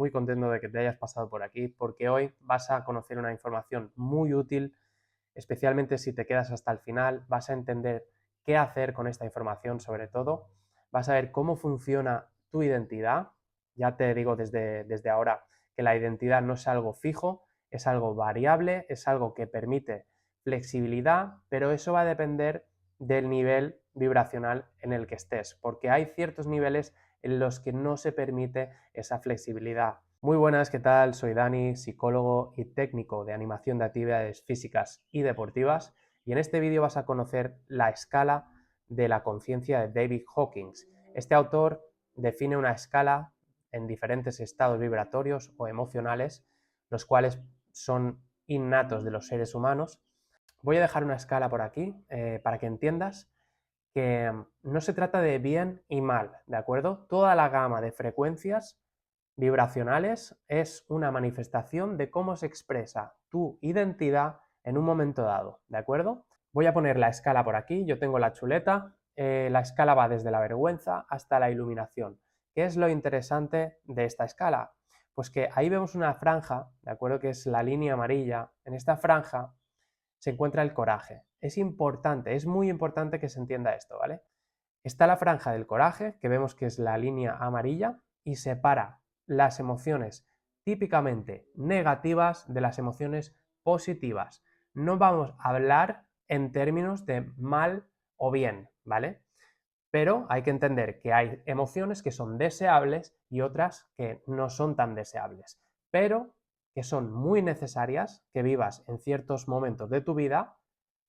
muy contento de que te hayas pasado por aquí porque hoy vas a conocer una información muy útil, especialmente si te quedas hasta el final, vas a entender qué hacer con esta información sobre todo, vas a ver cómo funciona tu identidad. Ya te digo desde ahora que la identidad no es algo fijo, es algo variable, es algo que permite flexibilidad, pero eso va a depender del nivel vibracional en el que estés, porque hay ciertos niveles en los que no se permite esa flexibilidad. Muy buenas, ¿qué tal? Soy Dani, psicólogo y técnico de animación de actividades físicas y deportivas, y en este vídeo vas a conocer la escala de la conciencia de David Hawkins. Este autor define una escala en diferentes estados vibratorios o emocionales, los cuales son innatos de los seres humanos. Voy a dejar una escala por aquí para que entiendas que no se trata de bien y mal, ¿de acuerdo? Toda la gama de frecuencias vibracionales es una manifestación de cómo se expresa tu identidad en un momento dado, ¿de acuerdo? Voy a poner la escala por aquí, yo tengo la chuleta, la escala va desde la vergüenza hasta la iluminación. ¿Qué es lo interesante de esta escala? Pues que ahí vemos una franja, ¿de acuerdo? Que es la línea amarilla. En esta franja se encuentra el coraje. Es importante, es muy importante que se entienda esto, ¿vale? Está la franja del coraje, que vemos que es la línea amarilla, y separa las emociones típicamente negativas de las emociones positivas. No vamos a hablar en términos de mal o bien, ¿vale? Pero hay que entender que hay emociones que son deseables y otras que no son tan deseables, pero que son muy necesarias que vivas en ciertos momentos de tu vida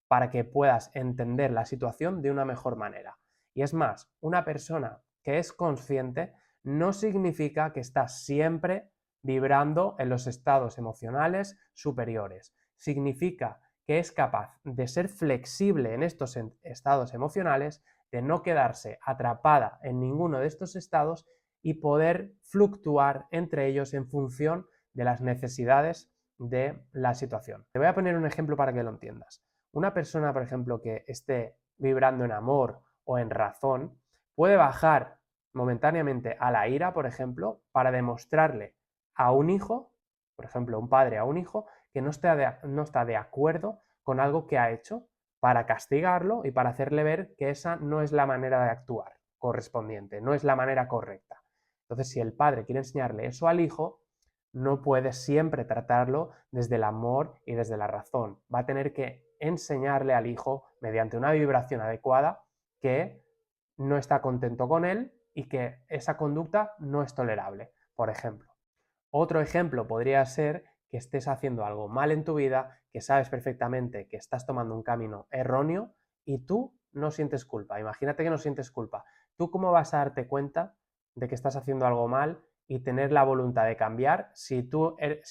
para que puedas entender la situación de una mejor manera. Y es más, una persona que es consciente no significa que está siempre vibrando en los estados emocionales superiores. Significa que es capaz de ser flexible en estos estados emocionales, de no quedarse atrapada en ninguno de estos estados y poder fluctuar entre ellos en función de las necesidades de la situación. Te voy a poner un ejemplo para que lo entiendas. Una persona, por ejemplo, que esté vibrando en amor o en razón, puede bajar momentáneamente a la ira, por ejemplo, para demostrarle a un hijo, por ejemplo, un padre a un hijo, que no está de acuerdo con algo que ha hecho, para castigarlo y para hacerle ver que esa no es la manera de actuar correspondiente, no es la manera correcta. Entonces, si el padre quiere enseñarle eso al hijo, no puede siempre tratarlo desde el amor y desde la razón. Va a tener que enseñarle al hijo, mediante una vibración adecuada, que no está contento con él y que esa conducta no es tolerable, por ejemplo. Otro ejemplo podría ser que estés haciendo algo mal en tu vida, que sabes perfectamente que estás tomando un camino erróneo y tú no sientes culpa. Imagínate que no sientes culpa. ¿Tú cómo vas a darte cuenta de que estás haciendo algo mal y tener la voluntad de cambiar si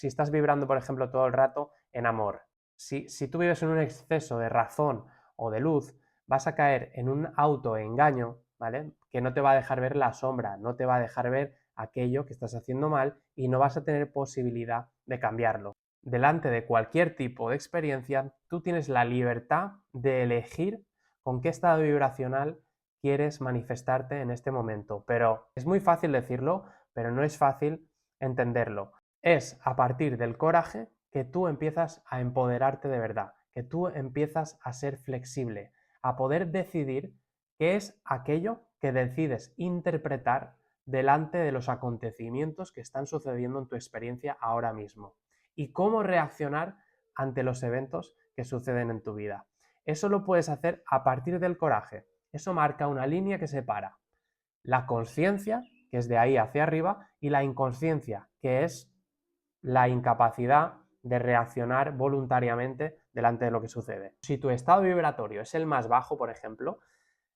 estás vibrando, por ejemplo, todo el rato en amor? Si tú vives en un exceso de razón o de luz, vas a caer en un autoengaño, ¿vale? Que no te va a dejar ver la sombra, no te va a dejar ver aquello que estás haciendo mal y no vas a tener posibilidad de cambiarlo. Delante de cualquier tipo de experiencia, tú tienes la libertad de elegir con qué estado vibracional quieres manifestarte en este momento. Pero es muy fácil decirlo, pero no es fácil entenderlo. Es a partir del coraje que tú empiezas a empoderarte de verdad, que tú empiezas a ser flexible, a poder decidir qué es aquello que decides interpretar delante de los acontecimientos que están sucediendo en tu experiencia ahora mismo y cómo reaccionar ante los eventos que suceden en tu vida. Eso lo puedes hacer a partir del coraje. Eso marca una línea que separa la conciencia, que es de ahí hacia arriba, y la inconsciencia, que es la incapacidad de reaccionar voluntariamente delante de lo que sucede. Si tu estado vibratorio es el más bajo, por ejemplo,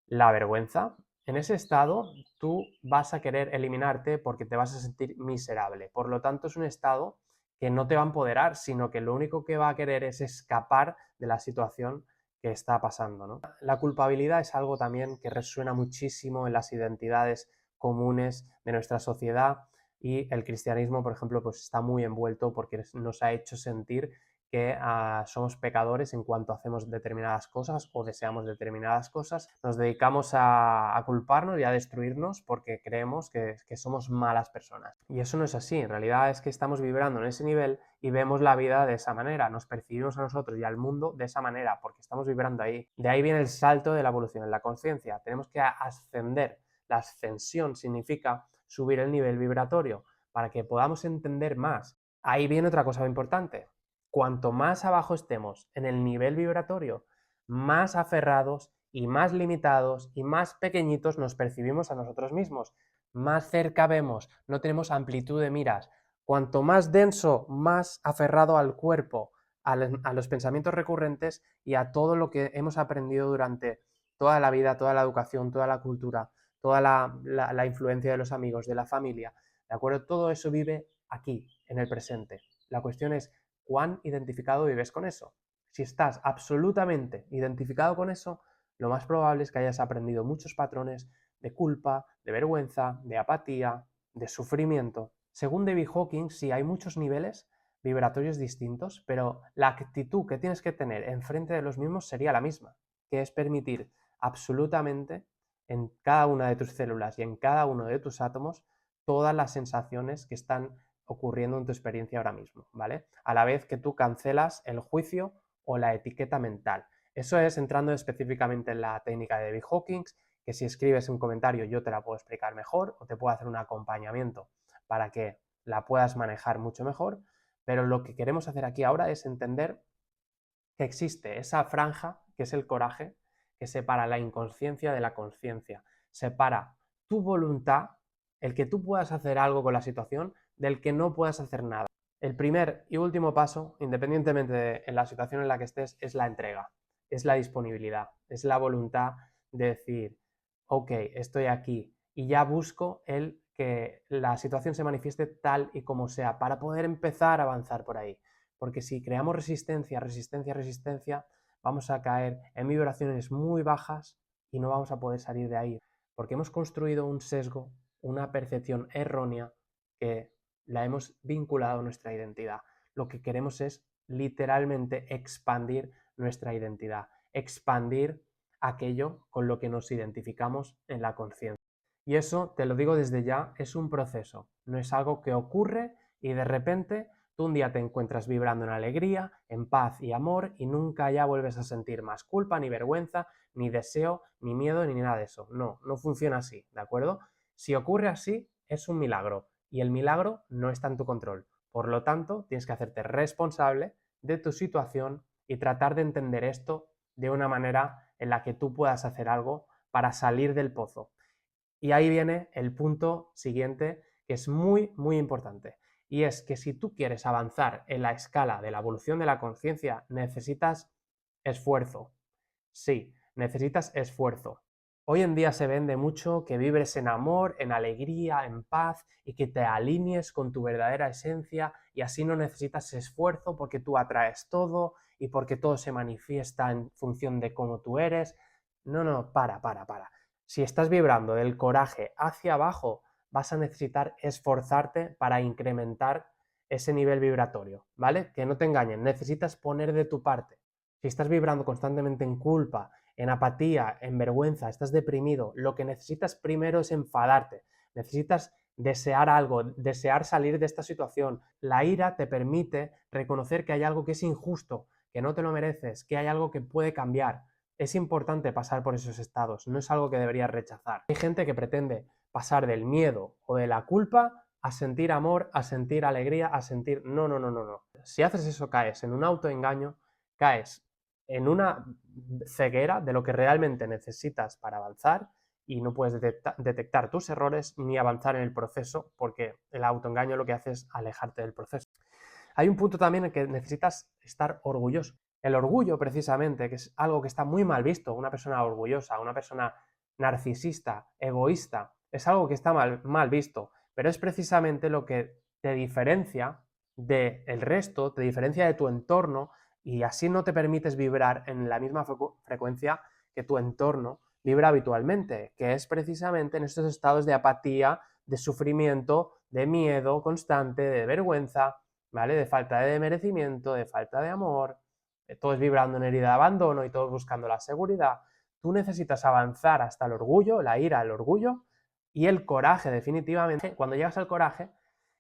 la vergüenza, en ese estado tú vas a querer eliminarte porque te vas a sentir miserable. Por lo tanto, es un estado que no te va a empoderar, sino que lo único que va a querer es escapar de la situación que está pasando, ¿no? La culpabilidad es algo también que resuena muchísimo en las identidades comunes de nuestra sociedad y el cristianismo, por ejemplo, pues está muy envuelto porque nos ha hecho sentir que somos pecadores en cuanto hacemos determinadas cosas o deseamos determinadas cosas. Nos dedicamos a culparnos y a destruirnos porque creemos que somos malas personas. Y eso no es así, en realidad es que estamos vibrando en ese nivel y vemos la vida de esa manera, nos percibimos a nosotros y al mundo de esa manera porque estamos vibrando ahí. De ahí viene el salto de la evolución en la conciencia. Tenemos que ascender. La ascensión significa subir el nivel vibratorio para que podamos entender más. Ahí viene otra cosa importante. Cuanto más abajo estemos en el nivel vibratorio, más aferrados y más limitados y más pequeñitos nos percibimos a nosotros mismos. Más cerca vemos, no tenemos amplitud de miras. Cuanto más denso, más aferrado al cuerpo, a los pensamientos recurrentes y a todo lo que hemos aprendido durante toda la vida, toda la educación, toda la cultura, toda la influencia de los amigos, de la familia. ¿De acuerdo? Todo eso vive aquí, en el presente. La cuestión es cuán identificado vives con eso. Si estás absolutamente identificado con eso, lo más probable es que hayas aprendido muchos patrones de culpa, de vergüenza, de apatía, de sufrimiento. Según David Hawking, sí hay muchos niveles vibratorios distintos, pero la actitud que tienes que tener enfrente de los mismos sería la misma, que es permitir absolutamente en cada una de tus células y en cada uno de tus átomos todas las sensaciones que están ocurriendo en tu experiencia ahora mismo, ¿vale? A la vez que tú cancelas el juicio o la etiqueta mental. Eso es entrando específicamente en la técnica de David Hawking, que si escribes un comentario yo te la puedo explicar mejor o te puedo hacer un acompañamiento para que la puedas manejar mucho mejor, pero lo que queremos hacer aquí ahora es entender que existe esa franja, que es el coraje, que separa la inconsciencia de la conciencia, separa tu voluntad, el que tú puedas hacer algo con la situación, del que no puedas hacer nada. El primer y último paso, independientemente de la situación en la que estés, es la entrega, es la disponibilidad, es la voluntad de decir, ok, estoy aquí y ya busco el que la situación se manifieste tal y como sea para poder empezar a avanzar por ahí. Porque si creamos resistencia, resistencia, resistencia, vamos a caer en vibraciones muy bajas y no vamos a poder salir de ahí. Porque hemos construido un sesgo, una percepción errónea que la hemos vinculado a nuestra identidad. Lo que queremos es literalmente expandir nuestra identidad, expandir aquello con lo que nos identificamos en la conciencia. Y eso, te lo digo desde ya, es un proceso, no es algo que ocurre y de repente tú un día te encuentras vibrando en alegría, en paz y amor y nunca ya vuelves a sentir más culpa, ni vergüenza, ni deseo, ni miedo, ni nada de eso. No, no funciona así, ¿de acuerdo? Si ocurre así, es un milagro y el milagro no está en tu control. Por lo tanto, tienes que hacerte responsable de tu situación y tratar de entender esto de una manera en la que tú puedas hacer algo para salir del pozo. Y ahí viene el punto siguiente, que es muy, muy importante. Y es que si tú quieres avanzar en la escala de la evolución de la conciencia, necesitas esfuerzo. Sí, necesitas esfuerzo. Hoy en día se vende mucho que vibres en amor, en alegría, en paz y que te alinees con tu verdadera esencia y así no necesitas esfuerzo porque tú atraes todo y porque todo se manifiesta en función de cómo tú eres. No, no, para. Si estás vibrando del coraje hacia abajo, vas a necesitar esforzarte para incrementar ese nivel vibratorio, ¿vale? Que no te engañen, necesitas poner de tu parte. Si estás vibrando constantemente en culpa, en apatía, en vergüenza, estás deprimido, lo que necesitas primero es enfadarte, necesitas desear algo, desear salir de esta situación. La ira te permite reconocer que hay algo que es injusto, que no te lo mereces, que hay algo que puede cambiar. Es importante pasar por esos estados, no es algo que deberías rechazar. Hay gente que pretende pasar del miedo o de la culpa a sentir amor, a sentir alegría, a sentir... No, no, no, no, no. Si haces eso caes en un autoengaño, caes en una ceguera de lo que realmente necesitas para avanzar y no puedes detectar tus errores ni avanzar en el proceso porque el autoengaño lo que hace es alejarte del proceso. Hay un punto también en que necesitas estar orgulloso. El orgullo, precisamente, que es algo que está muy mal visto, una persona orgullosa, una persona narcisista, egoísta, es algo que está mal visto, pero es precisamente lo que te diferencia del resto, te diferencia de tu entorno y así no te permites vibrar en la misma frecuencia que tu entorno vibra habitualmente, que es precisamente en estos estados de apatía, de sufrimiento, de miedo constante, de vergüenza, ¿vale? De falta de merecimiento, de falta de amor, todos vibrando en herida de abandono y todos buscando la seguridad. Tú necesitas avanzar hasta el orgullo, la ira, el orgullo y el coraje, definitivamente. Cuando llegas al coraje,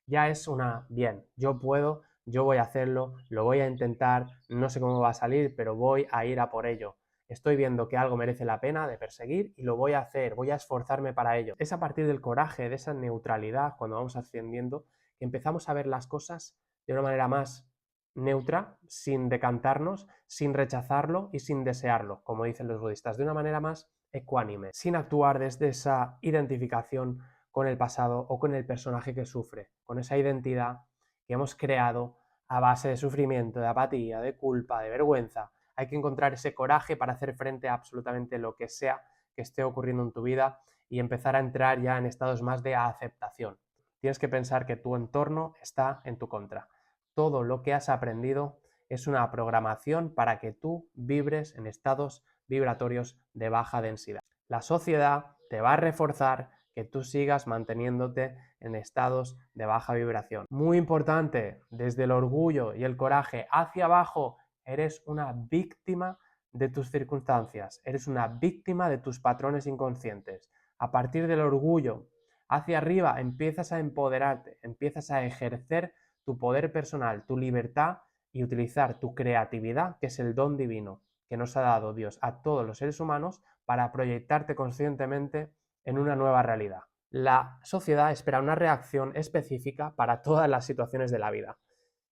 ya es bien, yo puedo, yo voy a hacerlo, lo voy a intentar, no sé cómo va a salir, pero voy a ir a por ello. Estoy viendo que algo merece la pena de perseguir y lo voy a hacer, voy a esforzarme para ello. Es a partir del coraje, de esa neutralidad, cuando vamos ascendiendo, que empezamos a ver las cosas de una manera más neutra, sin decantarnos, sin rechazarlo y sin desearlo, como dicen los budistas, de una manera más ecuánime, sin actuar desde esa identificación con el pasado o con el personaje que sufre, con esa identidad que hemos creado a base de sufrimiento, de apatía, de culpa, de vergüenza. Hay que encontrar ese coraje para hacer frente a absolutamente lo que sea que esté ocurriendo en tu vida y empezar a entrar ya en estados más de aceptación. Tienes que pensar que tu entorno está en tu contra. Todo lo que has aprendido es una programación para que tú vibres en estados vibratorios de baja densidad. La sociedad te va a reforzar que tú sigas manteniéndote en estados de baja vibración. Muy importante, desde el orgullo y el coraje hacia abajo, eres una víctima de tus circunstancias, eres una víctima de tus patrones inconscientes. A partir del orgullo hacia arriba empiezas a empoderarte, empiezas a ejercer tu poder personal, tu libertad y utilizar tu creatividad, que es el don divino que nos ha dado Dios a todos los seres humanos para proyectarte conscientemente en una nueva realidad. La sociedad espera una reacción específica para todas las situaciones de la vida.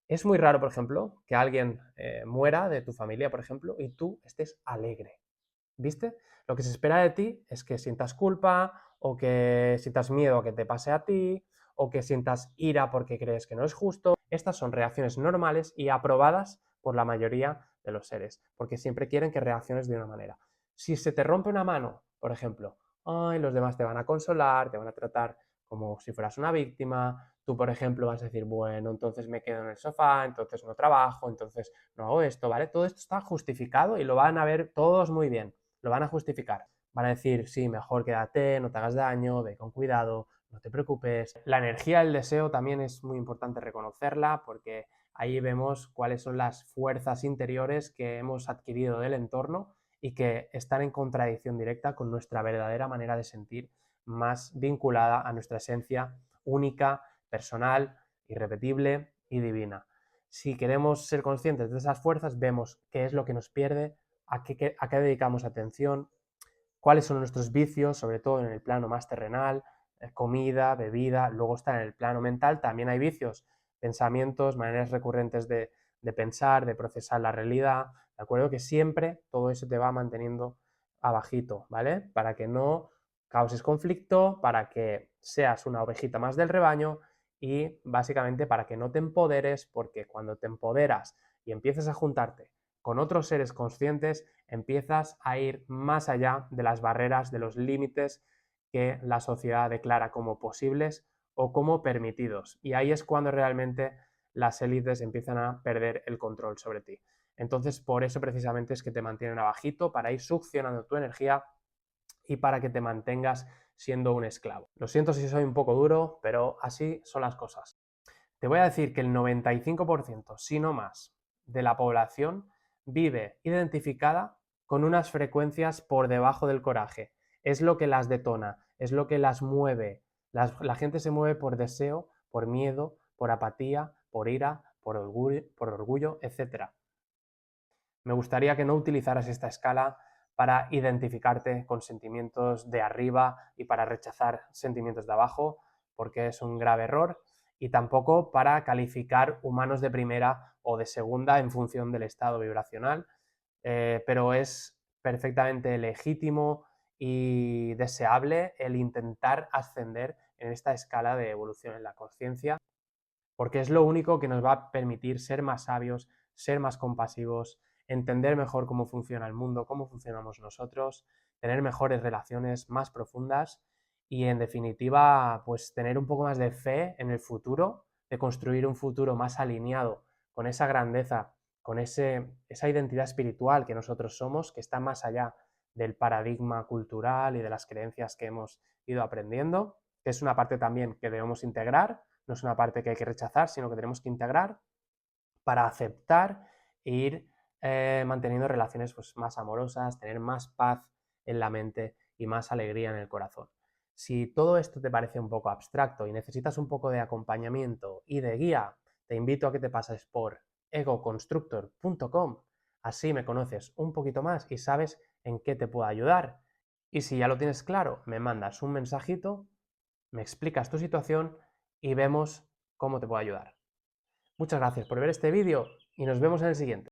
Es muy raro, por ejemplo, que alguien muera de tu familia, por ejemplo, y tú estés alegre. ¿Viste? Lo que se espera de ti es que sientas culpa o que sientas miedo a que te pase a ti o que sientas ira porque crees que no es justo. Estas son reacciones normales y aprobadas por la mayoría de los seres, porque siempre quieren que reacciones de una manera. Si se te rompe una mano, por ejemplo, ay, los demás te van a consolar, te van a tratar como si fueras una víctima, tú, por ejemplo, vas a decir, bueno, entonces me quedo en el sofá, entonces no trabajo, entonces no hago esto, ¿vale? Todo esto está justificado y lo van a ver todos muy bien, lo van a justificar. Van a decir, sí, mejor quédate, no te hagas daño, ve con cuidado, no te preocupes. La energía del deseo también es muy importante reconocerla porque ahí vemos cuáles son las fuerzas interiores que hemos adquirido del entorno y que están en contradicción directa con nuestra verdadera manera de sentir, más vinculada a nuestra esencia única, personal, irrepetible y divina. Si queremos ser conscientes de esas fuerzas, vemos qué es lo que nos pierde, a qué dedicamos atención, cuáles son nuestros vicios, sobre todo en el plano más terrenal, comida, bebida, luego está en el plano mental, también hay vicios, pensamientos, maneras recurrentes de pensar, de procesar la realidad, ¿de acuerdo? Que siempre todo eso te va manteniendo abajito, ¿vale? Para que no causes conflicto, para que seas una ovejita más del rebaño y básicamente para que no te empoderes, porque cuando te empoderas y empiezas a juntarte con otros seres conscientes, empiezas a ir más allá de las barreras, de los límites que la sociedad declara como posibles o como permitidos. Y ahí es cuando realmente las élites empiezan a perder el control sobre ti. Entonces, por eso precisamente es que te mantienen abajito, para ir succionando tu energía y para que te mantengas siendo un esclavo. Lo siento si soy un poco duro, pero así son las cosas. Te voy a decir que el 95%, si no más, de la población vive identificada con unas frecuencias por debajo del coraje. Es lo que las detona, es lo que las mueve. La gente se mueve por deseo, por miedo, por apatía, por ira, por orgullo, etc. Me gustaría que no utilizaras esta escala para identificarte con sentimientos de arriba y para rechazar sentimientos de abajo, porque es un grave error, y tampoco para calificar humanos de primera o de segunda en función del estado vibracional, pero es perfectamente legítimo y deseable el intentar ascender en esta escala de evolución en la conciencia, porque es lo único que nos va a permitir ser más sabios, ser más compasivos, entender mejor cómo funciona el mundo, cómo funcionamos nosotros, tener mejores relaciones más profundas y, en definitiva, pues tener un poco más de fe en el futuro, de construir un futuro más alineado con esa grandeza, con esa identidad espiritual que nosotros somos, que está más allá del paradigma cultural y de las creencias que hemos ido aprendiendo, que es una parte también que debemos integrar, no es una parte que hay que rechazar, sino que tenemos que integrar. para aceptar e ir manteniendo relaciones pues, más amorosas, tener más paz en la mente y más alegría en el corazón. Si todo esto te parece un poco abstracto y necesitas un poco de acompañamiento y de guía, te invito a que te pases por egoconstructor.com, así me conoces un poquito más y sabes en qué te puedo ayudar. Y si ya lo tienes claro, me mandas un mensajito, me explicas tu situación y vemos cómo te puedo ayudar. Muchas gracias por ver este vídeo y nos vemos en el siguiente.